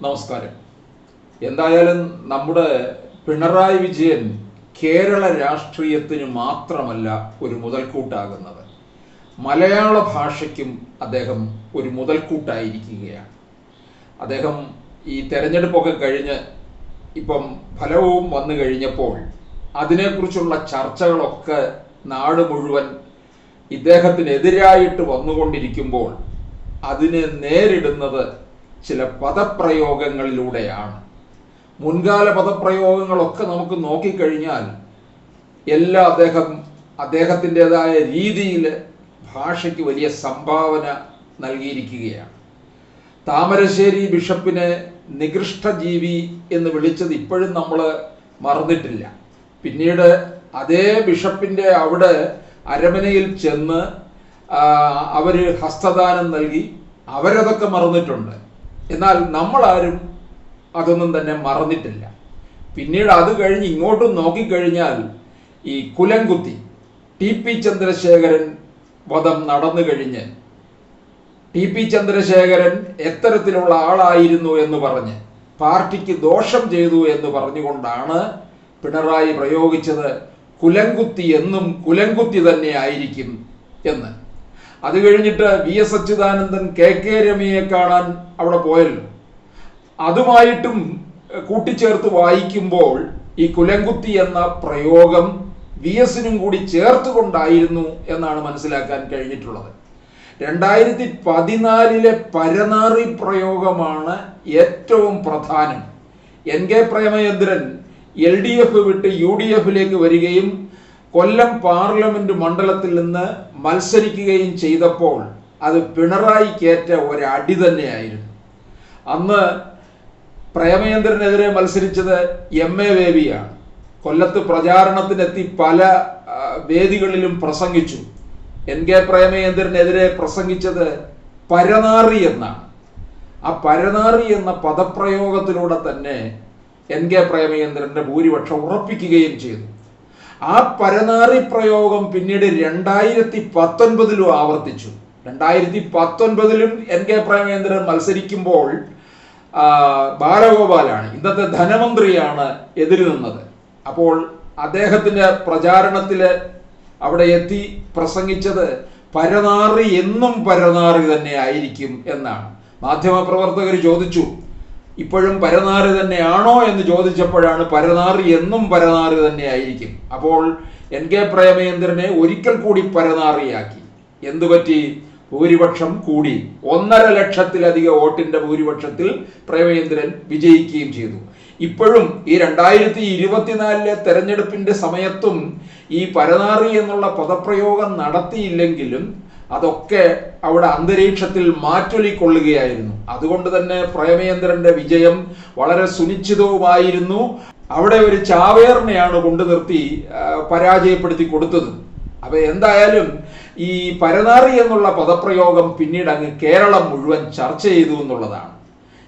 നമസ്കാരം. എന്തായാലും നമ്മുടെ പിണറായി വിജയൻ കേരള രാഷ്ട്രീയത്തിന് മാത്രമല്ല ഒരു മുതൽക്കൂട്ടാകുന്നത്, മലയാള ഭാഷയ്ക്കും അദ്ദേഹം ഒരു മുതൽക്കൂട്ടായിരിക്കുകയാണ്. അദ്ദേഹം ഈ തെരഞ്ഞെടുപ്പൊക്കെ കഴിഞ്ഞ് ഇപ്പം ഫലവും വന്നു കഴിഞ്ഞപ്പോൾ അതിനെക്കുറിച്ചുള്ള ചർച്ചകളൊക്കെ നാട് മുഴുവൻ ഇദ്ദേഹത്തിനെതിരായിട്ട് വന്നുകൊണ്ടിരിക്കുമ്പോൾ അതിനെ നേരിടുന്നത് ചില പദപ്രയോഗങ്ങളിലൂടെയാണ്. മുൻകാല പദപ്രയോഗങ്ങളൊക്കെ നമുക്ക് നോക്കിക്കഴിഞ്ഞാൽ എല്ലാം അദ്ദേഹത്തിൻ്റെതായ രീതിയിൽ ഭാഷയ്ക്ക് വലിയ സംഭാവന നൽകിയിരിക്കുകയാണ്. താമരശ്ശേരി ബിഷപ്പിനെ നികൃഷ്ടജീവി എന്ന് വിളിച്ചത് ഇപ്പോഴും നമ്മൾ മറന്നിട്ടില്ല. പിന്നീട് അതേ ബിഷപ്പിൻ്റെ അവിടെ അരമനയിൽ ചെന്ന് അവർ ഹസ്തദാനം നൽകി, അവരതൊക്കെ മറന്നിട്ടുണ്ട്. എന്നാൽ നമ്മളാരും അതൊന്നും തന്നെ മറന്നിട്ടില്ല. പിന്നീട് അത് കഴിഞ്ഞ് ഇങ്ങോട്ടും നോക്കിക്കഴിഞ്ഞാൽ ഈ കുലംകുത്തി TP ചന്ദ്രശേഖരൻ വധം നടന്നു കഴിഞ്ഞ് TP ചന്ദ്രശേഖരൻ എത്തരത്തിലുള്ള ആളായിരുന്നു എന്ന് പറഞ്ഞ് പാർട്ടിക്ക് ദോഷം ചെയ്തു എന്ന് പറഞ്ഞുകൊണ്ടാണ് പിണറായി പ്രയോഗിച്ചത് കുലംകുത്തി എന്നും കുലംകുത്തി തന്നെ ആയിരിക്കും എന്ന്. അത് കഴിഞ്ഞിട്ട് VS അച്യുതാനന്ദൻ KK രമയെ കാണാൻ അവിടെ പോയല്ലോ. അതുമായിട്ടും കൂട്ടിച്ചേർത്ത് വായിക്കുമ്പോൾ ഈ കുലംകുത്തി എന്ന പ്രയോഗം VSനും കൂടി ചേർത്തുകൊണ്ടായിരുന്നു എന്നാണ് മനസ്സിലാക്കാൻ കഴിഞ്ഞിട്ടുള്ളത്. 2014 പരനാറി പ്രയോഗമാണ് ഏറ്റവും പ്രധാനം. NK പ്രേമചന്ദ്രൻ LDF വിട്ട് UDFിലേക്ക് വരികയും കൊല്ലം പാർലമെന്റ് മണ്ഡലത്തിൽ നിന്ന് മത്സരിക്കുകയും ചെയ്തപ്പോൾ അത് പിണറായിക്കേറ്റ ഒരടി തന്നെയായിരുന്നു. അന്ന് പ്രേമചന്ദ്രനെതിരെ മത്സരിച്ചത് MA ബേബിയാണ്. കൊല്ലത്ത് പ്രചാരണത്തിനെത്തി പല വേദികളിലും പ്രസംഗിച്ചു. NK പ്രേമചന്ദ്രനെതിരെ പ്രസംഗിച്ചത് പരനാറി എന്നാണ്. ആ പരനാറി എന്ന പദപ്രയോഗത്തിലൂടെ തന്നെ NK പ്രേമചന്ദ്രന്റെ ഭൂരിപക്ഷം ഉറപ്പിക്കുകയും ചെയ്തു. ആ പരനാറി പ്രയോഗം പിന്നീട് 2019 ആവർത്തിച്ചു. 2019 NK പ്രേമചന്ദ്രൻ മത്സരിക്കുമ്പോൾ ബാലഗോപാലാണ്, ഇന്നത്തെ ധനമന്ത്രിയാണ്, എതിര് നിന്നത്. അപ്പോൾ അദ്ദേഹത്തിന്റെ പ്രചാരണത്തിൽ അവിടെ എത്തി പ്രസംഗിച്ചത് പരനാറി എന്നും പരനാറി തന്നെ ആയിരിക്കും എന്നാണ്. മാധ്യമപ്രവർത്തകർ ചോദിച്ചു, ഇപ്പോഴും പരനാറി തന്നെയാണോ എന്ന് ചോദിച്ചപ്പോഴാണ് പരനാറി എന്നും പരനാറി തന്നെ ആയിരിക്കും. അപ്പോൾ NK പ്രേമചന്ദ്രനെ ഒരിക്കൽ കൂടി പരനാറിയാക്കി. എന്തുപറ്റി? ഭൂരിപക്ഷം കൂടി. 1.5 ലക്ഷത്തിലധികം വോട്ടിന്റെ ഭൂരിപക്ഷത്തിൽ പ്രേമചന്ദ്രൻ വിജയിക്കുകയും ചെയ്തു. ഇപ്പോഴും ഈ 2024 തെരഞ്ഞെടുപ്പിന്റെ സമയത്തും ഈ പരനാറി എന്നുള്ള പദപ്രയോഗം നടത്തിയില്ലെങ്കിലും അതൊക്കെ അവിടെ അന്തരീക്ഷത്തിൽ മാറ്റൊലിക്കൊള്ളുകയായിരുന്നു. അതുകൊണ്ട് തന്നെ പ്രേമചന്ദ്രന്റെ വിജയം വളരെ സുനിശ്ചിതവുമായിരുന്നു. അവിടെ ഒരു ചാവേറിനെയാണ് കൊണ്ടു നിർത്തി പരാജയപ്പെടുത്തി കൊടുത്തത്. അപ്പൊ എന്തായാലും ഈ പരനാറി എന്നുള്ള പദപ്രയോഗം പിന്നീട് അങ്ങ് കേരളം മുഴുവൻ ചർച്ച ചെയ്തു എന്നുള്ളതാണ്.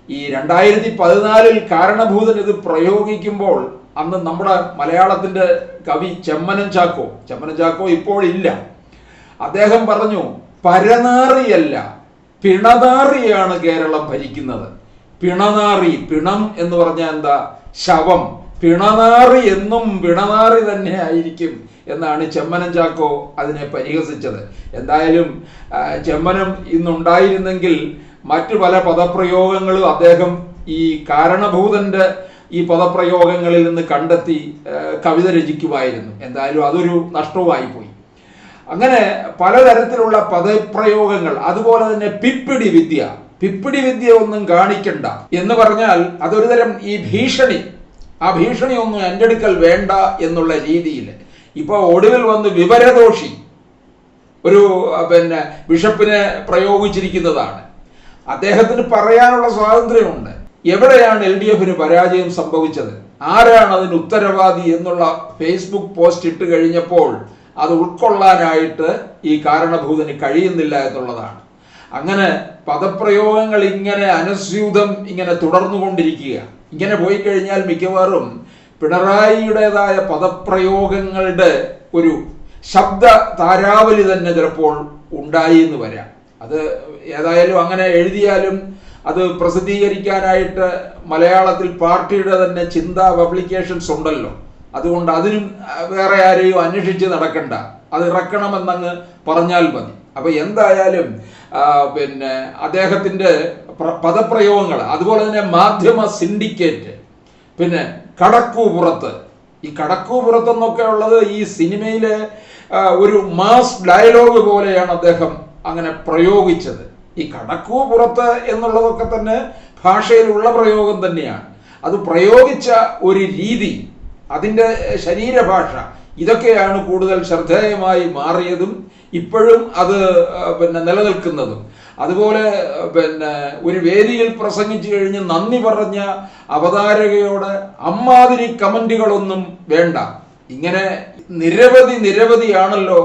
ഈ 2014 കാരണഭൂതൻ ഇത് പ്രയോഗിക്കുമ്പോൾ അന്ന് നമ്മുടെ മലയാളത്തിന്റെ കവി ചെമ്മനം ചാക്കോ ഇപ്പോൾ ഇല്ല. അദ്ദേഹം പറഞ്ഞു, പരനാറിയല്ല പിണനാറിയാണ് കേരളം ഭരിക്കുന്നത്. പിണനാറി, പിണം എന്ന് പറഞ്ഞാൽ എന്താ? ശവം. പിണനാറി എന്നും പിണനാറി തന്നെ ആയിരിക്കും എന്നാണ് ചെമ്മനം ചാക്കോ അതിനെ പരിഹസിച്ചത്. എന്തായാലും ചെമ്മനം ഇന്നുണ്ടായിരുന്നെങ്കിൽ മറ്റു പല പദപ്രയോഗങ്ങളും അദ്ദേഹം ഈ കാരണഭൂതന്റെ ഈ പദപ്രയോഗങ്ങളിൽ നിന്ന് കണ്ടെത്തി കവിത രചിക്കുമായിരുന്നു. എന്തായാലും അതൊരു നഷ്ടവുമായി പോയി. അങ്ങനെ പലതരത്തിലുള്ള പദപ്രയോഗങ്ങൾ, അതുപോലെ തന്നെ പിപ്പിടി വിദ്യ ഒന്നും കാണിക്കണ്ട എന്ന് പറഞ്ഞാൽ അതൊരു തരം ഈ ഭീഷണി, ആ ഭീഷണി ഒന്നും എൻ്റെ അടുക്കൽ വേണ്ട എന്നുള്ള രീതിയിൽ ഇപ്പൊ ഒടുവിൽ വന്ന് വിവരദോഷി ഒരു ബിഷപ്പിനെ പ്രയോഗിച്ചിരിക്കുന്നതാണ്. അദ്ദേഹത്തിന് പറയാനുള്ള സ്വാതന്ത്ര്യമുണ്ട്. എവിടെയാണ് LDFന് പരാജയം സംഭവിച്ചത്, ആരാണ് അതിന് ഉത്തരവാദി എന്നുള്ള ഫേസ്ബുക്ക് പോസ്റ്റ് ഇട്ട് കഴിഞ്ഞപ്പോൾ അത് ഉൾക്കൊള്ളാനായിട്ട് ഈ കാരണഭൂതന് കഴിയുന്നില്ല എന്നുള്ളതാണ്. അങ്ങനെ പദപ്രയോഗങ്ങൾ ഇങ്ങനെ അനസ്യൂതം ഇങ്ങനെ തുടർന്നുകൊണ്ടിരിക്കുക. ഇങ്ങനെ പോയി കഴിഞ്ഞാൽ മിക്കവാറും പിണറായിയുടേതായ പദപ്രയോഗങ്ങളുടെ ഒരു ശബ്ദ താരാവലി തന്നെ ചിലപ്പോൾ ഉണ്ടായി എന്ന് വരാം. അത് ഏതായാലും അങ്ങനെ എഴുതിയാലും അത് പ്രസിദ്ധീകരിക്കാനായിട്ട് മലയാളത്തിൽ പാർട്ടിയുടെ തന്നെ ചിന്താ പബ്ലിക്കേഷൻസ് ഉണ്ടല്ലോ. അതുകൊണ്ട് അതിനും വേറെ ആരെയും അന്വേഷിച്ച് നടക്കണ്ട, അത് ഇറക്കണമെന്നങ്ങ് പറഞ്ഞാൽ മതി. അപ്പൊ എന്തായാലും പിന്നെ അദ്ദേഹത്തിന്റെ പദപ്രയോഗങ്ങൾ, അതുപോലെ തന്നെ മാധ്യമ സിൻഡിക്കേറ്റ്, പിന്നെ കടക്കൂപുറത്ത്, ഈ കടക്കൂപുറത്ത് എന്നൊക്കെ ഉള്ളത് ഈ സിനിമയിലെ ഒരു മാസ് ഡയലോഗ് പോലെയാണ് അദ്ദേഹം അങ്ങനെ പ്രയോഗിച്ചത്. ഈ കടക്കൂപുറത്ത് എന്നുള്ളതൊക്കെ തന്നെ ഭാഷയിലുള്ള പ്രയോഗം തന്നെയാണ്. അത് പ്രയോഗിച്ച ഒരു രീതി, അതിൻ്റെ ശരീരഭാഷ, ഇതൊക്കെയാണ് കൂടുതൽ ശ്രദ്ധേയമായി മാറിയതും ഇപ്പോഴും അത് നിലനിൽക്കുന്നതും. അതുപോലെ ഒരു വേദിയിൽ പ്രസംഗിച്ചു കഴിഞ്ഞ് നന്ദി പറഞ്ഞ അവതാരകയോട് അമ്മാതിരി വേണ്ട. ഇങ്ങനെ നിരവധിയാണല്ലോ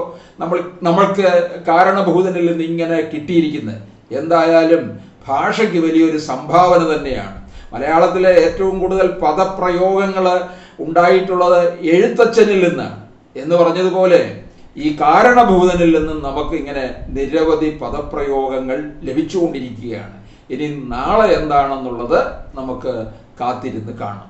നമ്മൾക്ക് കാരണഭൂതനിൽ നിന്ന് ഇങ്ങനെ കിട്ടിയിരിക്കുന്നത്. എന്തായാലും ഭാഷയ്ക്ക് വലിയൊരു സംഭാവന തന്നെയാണ്. മലയാളത്തിലെ ഏറ്റവും കൂടുതൽ പദപ്രയോഗങ്ങൾ ഉണ്ടായിട്ടുള്ളത് എഴുത്തച്ഛനിൽ നിന്നാണ് എന്ന് പറഞ്ഞതുപോലെ ഈ കാരണഭൂതനിൽ നിന്നും നമുക്ക് ഇങ്ങനെ നിരവധി പദപ്രയോഗങ്ങൾ ലഭിച്ചുകൊണ്ടിരിക്കുകയാണ്. ഇനി നാളെ എന്താണെന്നുള്ളത് നമുക്ക് കാത്തിരുന്ന് കാണാം.